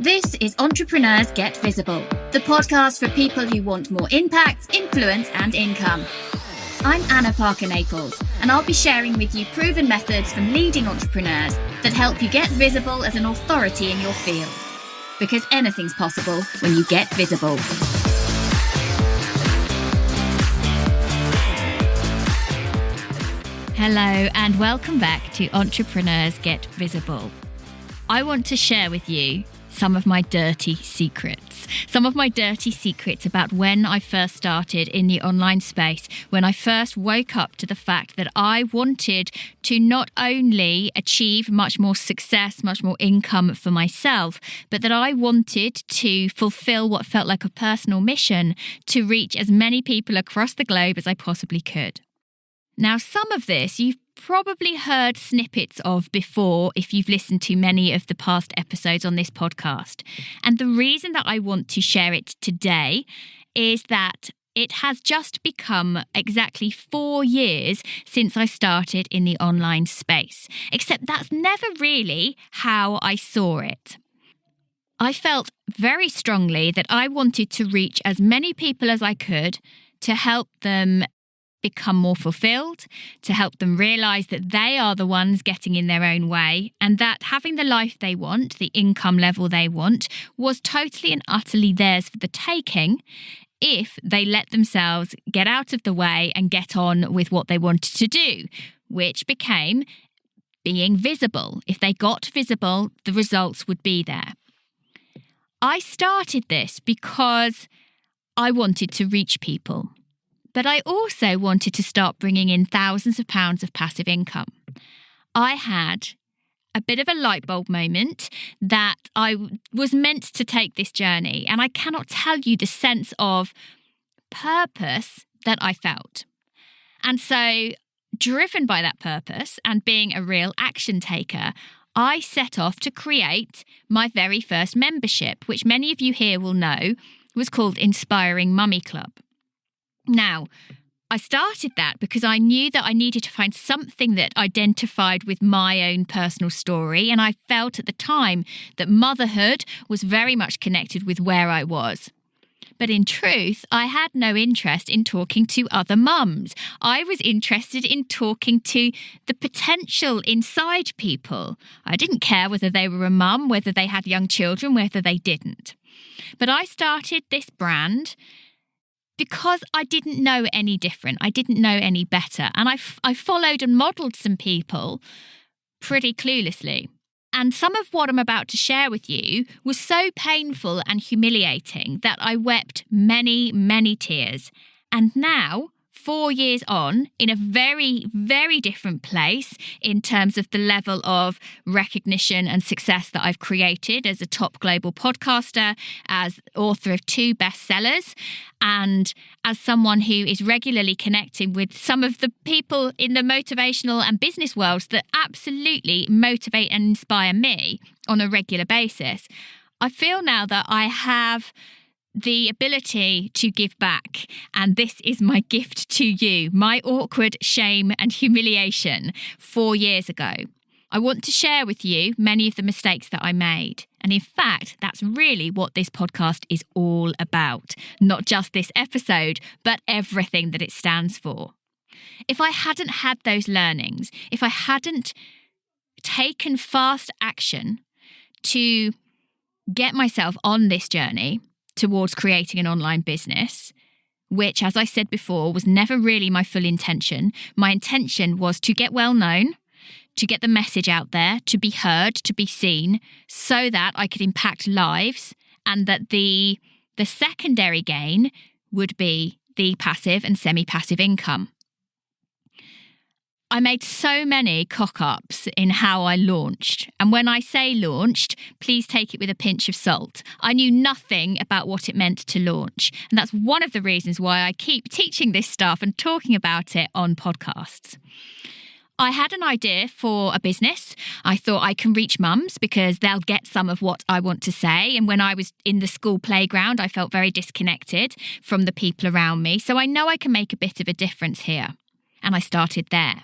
This is Entrepreneurs Get Visible, the podcast for people who want more impact, influence, and income. I'm Anna Parker-Naples, and I'll be sharing with you proven methods from leading entrepreneurs that help you get visible as an authority in your field. Because anything's possible when you get visible. Hello and welcome back to Entrepreneurs Get Visible. I want to share with you some of my dirty secrets. Some of my dirty secrets about when I first started in the online space, when I first woke up to the fact that I wanted to not only achieve much more success, much more income for myself, but that I wanted to fulfill what felt like a personal mission to reach as many people across the globe as I possibly could. Now, some of this you've probably heard snippets of before if you've listened to many of the past episodes on this podcast. And the reason that I want to share it today is that it has just become exactly 4 years since I started in the online space. Except that's never really how I saw it. I felt very strongly that I wanted to reach as many people as I could to help them become more fulfilled, to help them realise that they are the ones getting in their own way, and that having the life they want, the income level they want, was totally and utterly theirs for the taking if they let themselves get out of the way and get on with what they wanted to do, which became being visible. If they got visible, the results would be there. I started this because I wanted to reach people. But I also wanted to start bringing in thousands of pounds of passive income. I had a bit of a light bulb moment that I was meant to take this journey, and I cannot tell you the sense of purpose that I felt. And so, driven by that purpose and being a real action taker, I set off to create my very first membership, which many of you here will know was called Inspiring Mummy Club. Now, I started that because I knew that I needed to find something that identified with my own personal story, and I felt at the time that motherhood was very much connected with where I was. But in truth, I had no interest in talking to other mums. I was interested in talking to the potential inside people. I didn't care whether they were a mum, whether they had young children, whether they didn't. But I started this brand because I didn't know any different. I didn't know any better. And I followed and modelled some people pretty cluelessly. And some of what I'm about to share with you was so painful and humiliating that I wept many, many tears. And now, 4 years on, in a very, very different place in terms of the level of recognition and success that I've created as a top global podcaster, as author of 2 bestsellers, and as someone who is regularly connecting with some of the people in the motivational and business worlds that absolutely motivate and inspire me on a regular basis. I feel now that I have the ability to give back, and this is my gift to you, my awkward shame and humiliation 4 years ago. I want to share with you many of the mistakes that I made, and in fact, that's really what this podcast is all about. Not just this episode, but everything that it stands for. If I hadn't had those learnings, if I hadn't taken fast action to get myself on this journey towards creating an online business, which, as I said before, was never really my full intention. My intention was to get well known, to get the message out there, to be heard, to be seen, so that I could impact lives, and that the secondary gain would be the passive and semi-passive income. I made so many cock-ups in how I launched. And when I say launched, please take it with a pinch of salt. I knew nothing about what it meant to launch. And that's one of the reasons why I keep teaching this stuff and talking about it on podcasts. I had an idea for a business. I thought I can reach mums because they'll get some of what I want to say. And when I was in the school playground, I felt very disconnected from the people around me. So I know I can make a bit of a difference here. And I started there.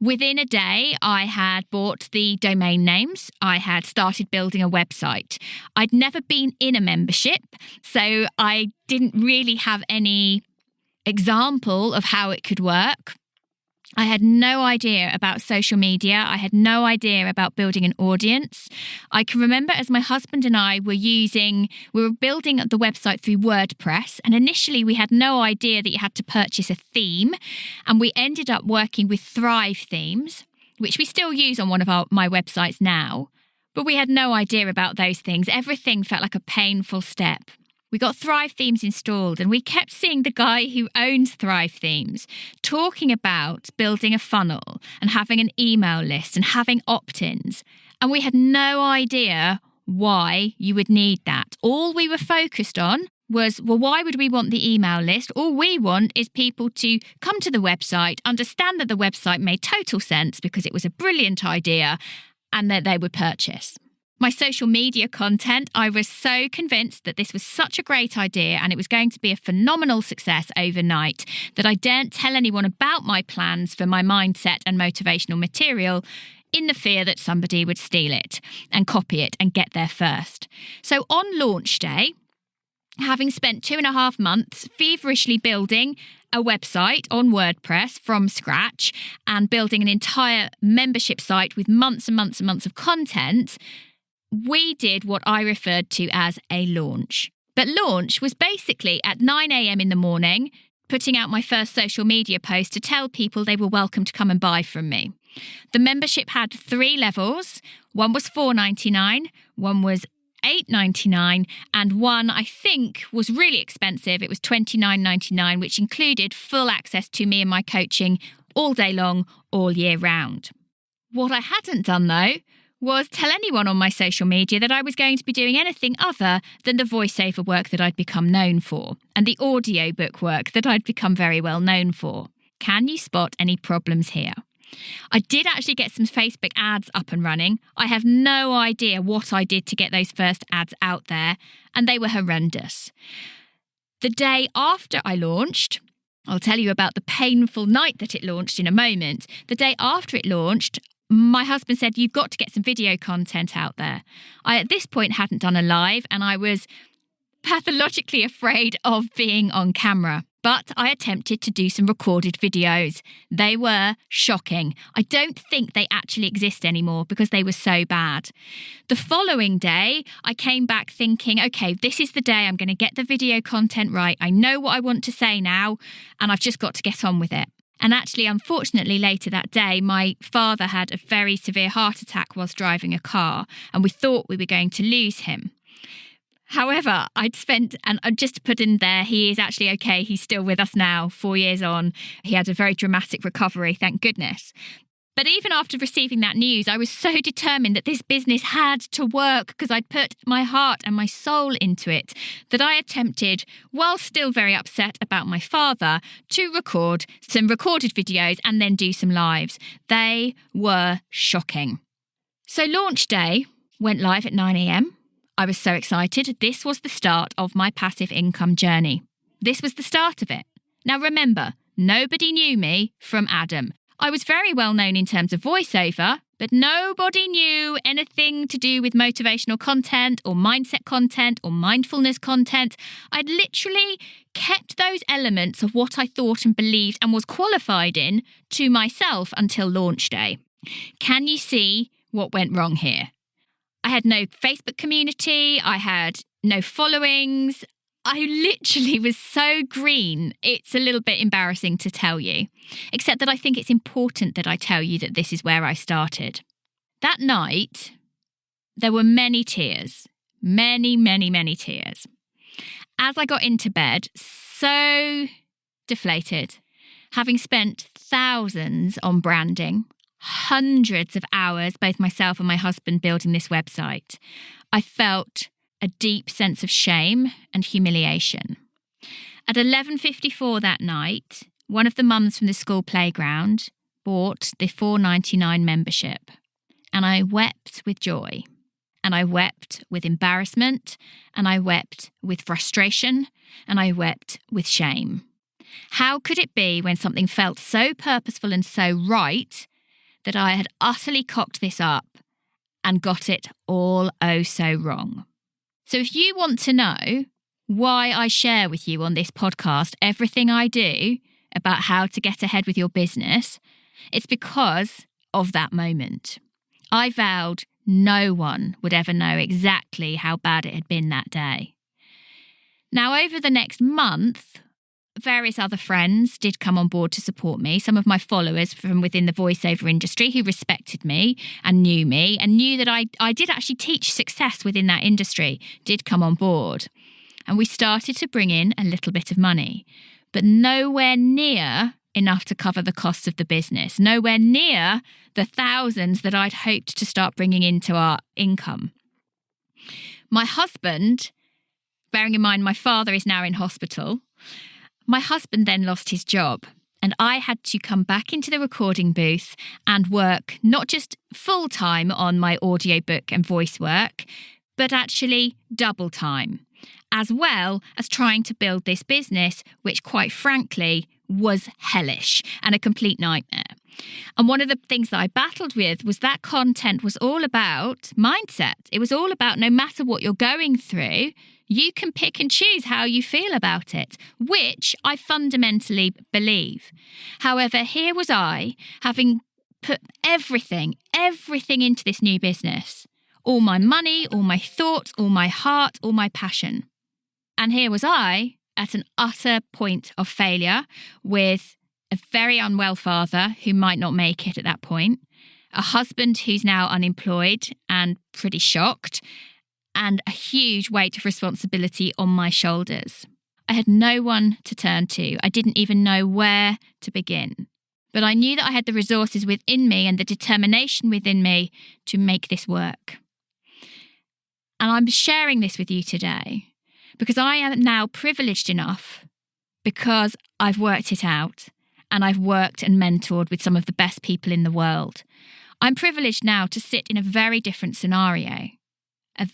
Within a day, I had bought the domain names. I had started building a website. I'd never been in a membership, so I didn't really have any example of how it could work. I had no idea about social media. I had no idea about building an audience. I can remember as my husband and I we were building the website through WordPress. And initially we had no idea that you had to purchase a theme. And we ended up working with Thrive themes, which we still use on one of my websites now. But we had no idea about those things. Everything felt like a painful step. We got Thrive Themes installed and we kept seeing the guy who owns Thrive Themes talking about building a funnel and having an email list and having opt-ins. And we had no idea why you would need that. All we were focused on was, well, why would we want the email list? All we want is people to come to the website, understand that the website made total sense because it was a brilliant idea and that they would purchase. My social media content, I was so convinced that this was such a great idea and it was going to be a phenomenal success overnight that I daren't tell anyone about my plans for my mindset and motivational material in the fear that somebody would steal it and copy it and get there first. So on launch day, having spent 2.5 months feverishly building a website on WordPress from scratch and building an entire membership site with months and months and months of content, we did what I referred to as a launch. But launch was basically at 9 a.m. in the morning, putting out my first social media post to tell people they were welcome to come and buy from me. The membership had 3 levels. One was $4.99, one was $8.99, and one I think was really expensive. It was $29.99, which included full access to me and my coaching all day long, all year round. What I hadn't done though was tell anyone on my social media that I was going to be doing anything other than the voiceover work that I'd become known for and the audiobook work that I'd become very well known for. Can you spot any problems here? I did actually get some Facebook ads up and running. I have no idea what I did to get those first ads out there, and they were horrendous. The day after I launched, I'll tell you about the painful night that it launched in a moment. The day after it launched, my husband said, you've got to get some video content out there. I, at this point, hadn't done a live and I was pathologically afraid of being on camera. But I attempted to do some recorded videos. They were shocking. I don't think they actually exist anymore because they were so bad. The following day, I came back thinking, okay, this is the day I'm going to get the video content right. I know what I want to say now, and I've just got to get on with it. And actually, unfortunately, later that day, my father had a very severe heart attack whilst driving a car, and we thought we were going to lose him. However, I'd spent, and just to put in there, he is actually okay. He's still with us now, 4 years on. He had a very dramatic recovery, thank goodness. But even after receiving that news, I was so determined that this business had to work because I'd put my heart and my soul into it that I attempted, while still very upset about my father, to record some recorded videos and then do some lives. They were shocking. So launch day went live at 9 a.m. I was so excited. This was the start of my passive income journey. This was the start of it. Now remember, nobody knew me from Adam. I was very well known in terms of voiceover, but nobody knew anything to do with motivational content or mindset content or mindfulness content. I'd literally kept those elements of what I thought and believed and was qualified in to myself until launch day. Can you see what went wrong here? I had no Facebook community. I had no followings. I literally was so green. It's a little bit embarrassing to tell you, except that I think it's important that I tell you that this is where I started. That night, there were many tears, many, many, many tears. As I got into bed, so deflated, having spent thousands on branding, hundreds of hours, both myself and my husband, building this website, I felt a deep sense of shame and humiliation. At 11:54 that night, one of the mums from the school playground bought the $4.99 membership, and I wept with joy, and I wept with embarrassment, and I wept with frustration, and I wept with shame. How could it be when something felt so purposeful and so right that I had utterly cocked this up and got it all oh so wrong. So if you want to know why I share with you on this podcast everything I do about how to get ahead with your business, it's because of that moment. I vowed no one would ever know exactly how bad it had been that day. Now, over the next month, various other friends did come on board to support me. Some of my followers from within the voiceover industry who respected me and knew that I did actually teach success within that industry did come on board. And we started to bring in a little bit of money, but nowhere near enough to cover the costs of the business, nowhere near the thousands that I'd hoped to start bringing into our income. My husband, bearing in mind my father is now in hospital, my husband then lost his job and I had to come back into the recording booth and work not just full time on my audiobook and voice work, but actually double time, as well as trying to build this business, which quite frankly was hellish and a complete nightmare. And one of the things that I battled with was that content was all about mindset. It was all about no matter what you're going through, you can pick and choose how you feel about it, which I fundamentally believe. However, here was I, having put everything into this new business. All my money, all my thoughts, all my heart, all my passion. And here was I at an utter point of failure with a very unwell father who might not make it at that point, a husband who's now unemployed and pretty shocked, and a huge weight of responsibility on my shoulders. I had no one to turn to. I didn't even know where to begin. But I knew that I had the resources within me and the determination within me to make this work. And I'm sharing this with you today because I am now privileged enough, because I've worked it out and I've worked and mentored with some of the best people in the world. I'm privileged now to sit in a very different scenario. And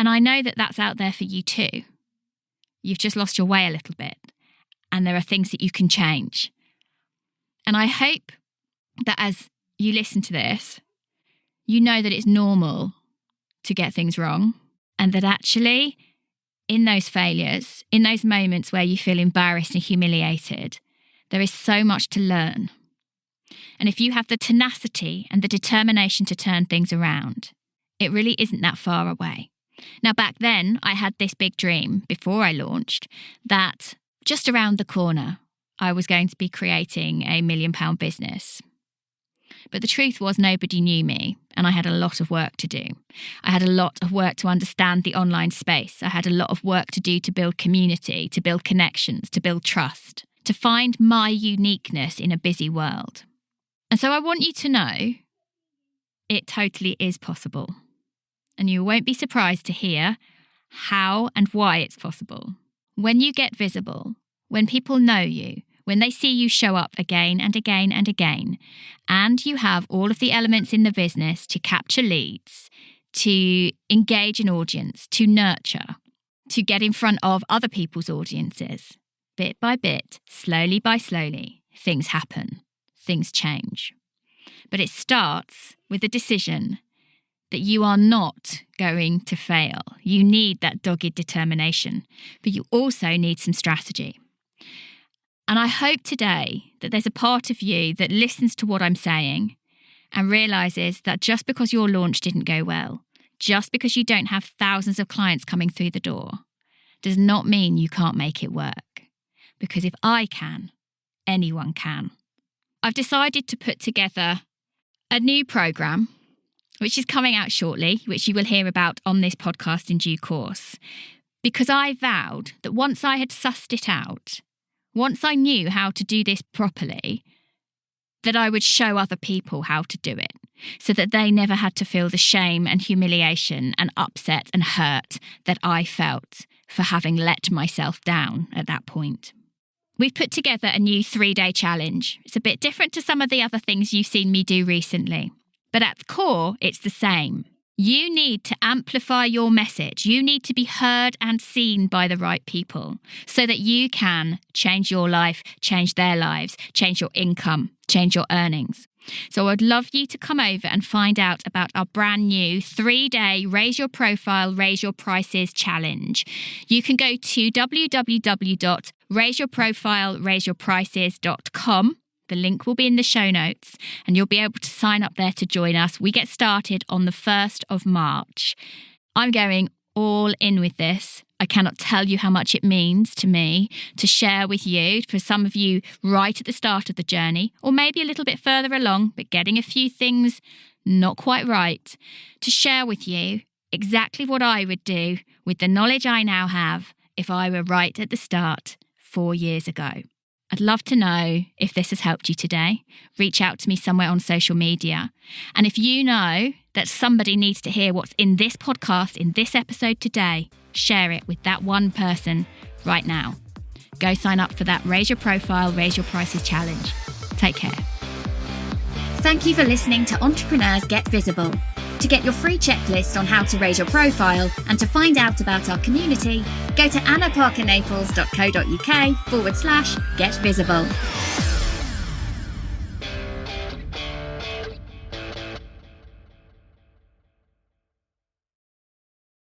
I know that that's out there for you too. You've just lost your way a little bit and there are things that you can change. And I hope that as you listen to this, you know that it's normal to get things wrong and that actually in those failures, in those moments where you feel embarrassed and humiliated, there is so much to learn. And if you have the tenacity and the determination to turn things around, it really isn't that far away. Now, back then, I had this big dream before I launched that just around the corner, I was going to be creating a £1 million business. But the truth was nobody knew me and I had a lot of work to do. I had a lot of work to understand the online space. I had a lot of work to do to build community, to build connections, to build trust, to find my uniqueness in a busy world. And so I want you to know it totally is possible. And you won't be surprised to hear how and why it's possible. When you get visible, when people know you, when they see you show up again and again and again, and you have all of the elements in the business to capture leads, to engage an audience, to nurture, to get in front of other people's audiences, bit by bit, slowly by slowly, things happen, things change. But it starts with a decision that you are not going to fail. You need that dogged determination, but you also need some strategy. And I hope today that there's a part of you that listens to what I'm saying and realises that just because your launch didn't go well, just because you don't have thousands of clients coming through the door, does not mean you can't make it work. Because if I can, anyone can. I've decided to put together a new programme, which is coming out shortly, which you will hear about on this podcast in due course, because I vowed that once I had sussed it out, once I knew how to do this properly, that I would show other people how to do it so that they never had to feel the shame and humiliation and upset and hurt that I felt for having let myself down at that point. We've put together a new 3-day challenge. It's a bit different to some of the other things you've seen me do recently, but at the core, it's the same. You need to amplify your message. You need to be heard and seen by the right people so that you can change your life, change their lives, change your income, change your earnings. So I'd love you to come over and find out about our brand new 3-day Raise Your Profile, Raise Your Prices challenge. You can go to www.raiseyourprofile.raiseyourprices.com. The link will be in the show notes and you'll be able to sign up there to join us. We get started on the 1st of March. I'm going all in with this. I cannot tell you how much it means to me to share with you, for some of you right at the start of the journey, or maybe a little bit further along, but getting a few things not quite right, to share with you exactly what I would do with the knowledge I now have if I were right at the start 4 years ago. I'd love to know if this has helped you today. Reach out to me somewhere on social media. And if you know that somebody needs to hear what's in this podcast, in this episode today, share it with that one person right now. Go sign up for that Raise Your Profile, Raise Your Prices challenge. Take care. Thank you for listening to Entrepreneurs Get Visible. To get your free checklist on how to raise your profile and to find out about our community, go to annaparkernaples.co.uk/get visible.